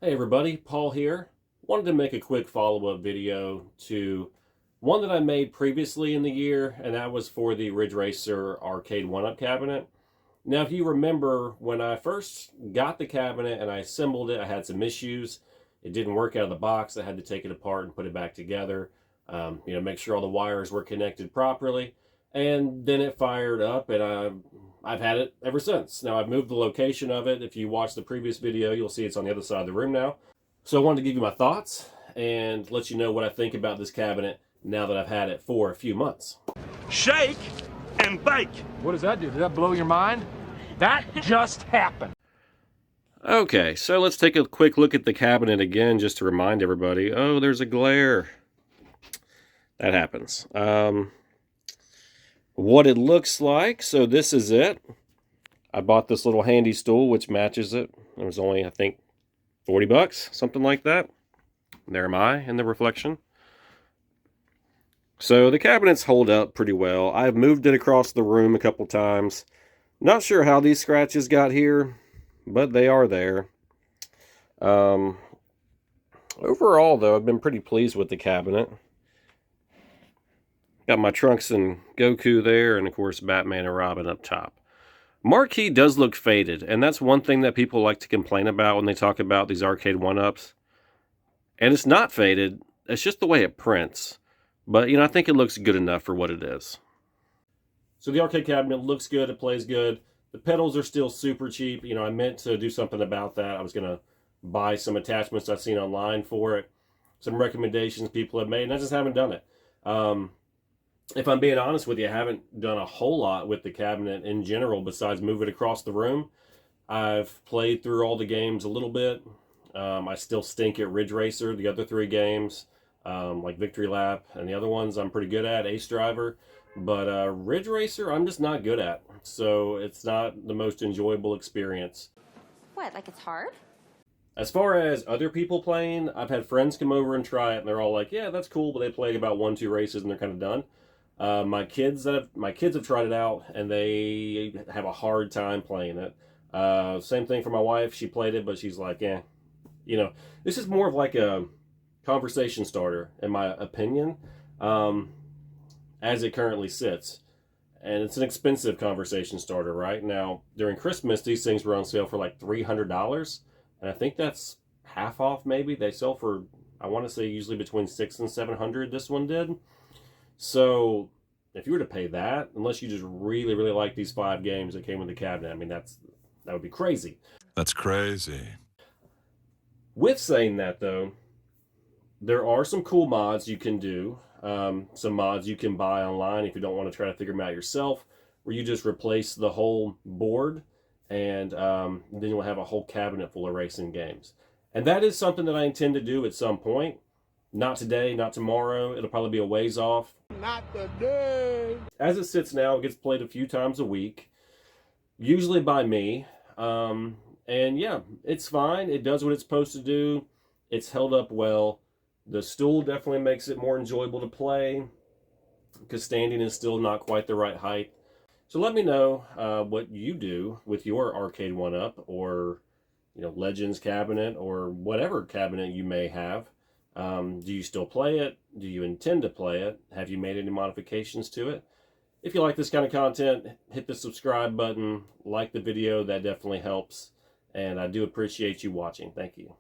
Hey everybody, Paul here. Wanted to make a quick follow-up video to one that I made previously in the year, and that was for the Ridge Racer Arcade 1-Up cabinet. Now, if you remember, when I first got the cabinet and I assembled it, I had some issues. It didn't work out of the box. I had to take it apart and put it back together. Make sure all the wires were connected properly. And then it fired up, and I've had it ever since. Now, I've moved the location of it. If you watch the previous video, you'll see it's on the other side of the room now. So I wanted to give you my thoughts and let you know what I think about this cabinet now that I've had it for a few months. Shake and bake. What does that do? Did that blow your mind? That just happened. Okay, so let's take a quick look at the cabinet again just to remind everybody. Oh, there's a glare. That happens. What it looks like, so this is it. I bought this little handy stool which matches it. It was only, I think, 40 bucks, something like that. There am I in the reflection. So the cabinets hold up pretty well. I've moved it across the room a couple times. Not sure how these scratches got here, but they are there. Overall, though, I've been pretty pleased with the cabinet. Got my Trunks and Goku there, and of course Batman and Robin up top. Marquee does look faded, and that's one thing that people like to complain about when they talk about these Arcade 1-Ups. And it's not faded, it's just the way it prints. But, I think it looks good enough for what it is. So the arcade cabinet looks good, it plays good. The pedals are still super cheap. I meant to do something about that. I was going to buy some attachments I've seen online for it. Some recommendations people have made, and I just haven't done it. If I'm being honest with you, I haven't done a whole lot with the cabinet in general besides move it across the room. I've played through all the games a little bit. I still stink at Ridge Racer, the other 3 games, like Victory Lap, and the other ones I'm pretty good at, Ace Driver. But Ridge Racer, I'm just not good at. So it's not the most enjoyable experience. What, like it's hard? As far as other people playing, I've had friends come over and try it, and they're all like, yeah, that's cool, but they play about 1-2 races and they're kind of done. My kids have tried it out, and they have a hard time playing it. Same thing for my wife. She played it, but she's like, this is more of like a conversation starter, in my opinion, as it currently sits. And it's an expensive conversation starter, right? Now, during Christmas, these things were on sale for like $300, and I think that's half off maybe. They sell for, I want to say, usually between $600 and $700, this one did. So if you were to pay that, unless you just really, really like these 5 games that came with the cabinet, I mean, that would be crazy. That's crazy. With saying that, though, there are some cool mods you can do. Some mods you can buy online if you don't want to try to figure them out yourself, where you just replace the whole board, and then you'll have a whole cabinet full of racing games. And that is something that I intend to do at some point. Not today, not tomorrow. It'll probably be a ways off. Not today. As it sits now, it gets played a few times a week, usually by me. And yeah, it's fine. It does what it's supposed to do. It's held up well. The stool definitely makes it more enjoyable to play, because standing is still not quite the right height. So let me know what you do with your Arcade 1-Up, or Legends cabinet, or whatever cabinet you may have. Do you still play it? Do you intend to play it? Have you made any modifications to it? If you like this kind of content, hit the subscribe button, like the video, that definitely helps. And I do appreciate you watching. Thank you.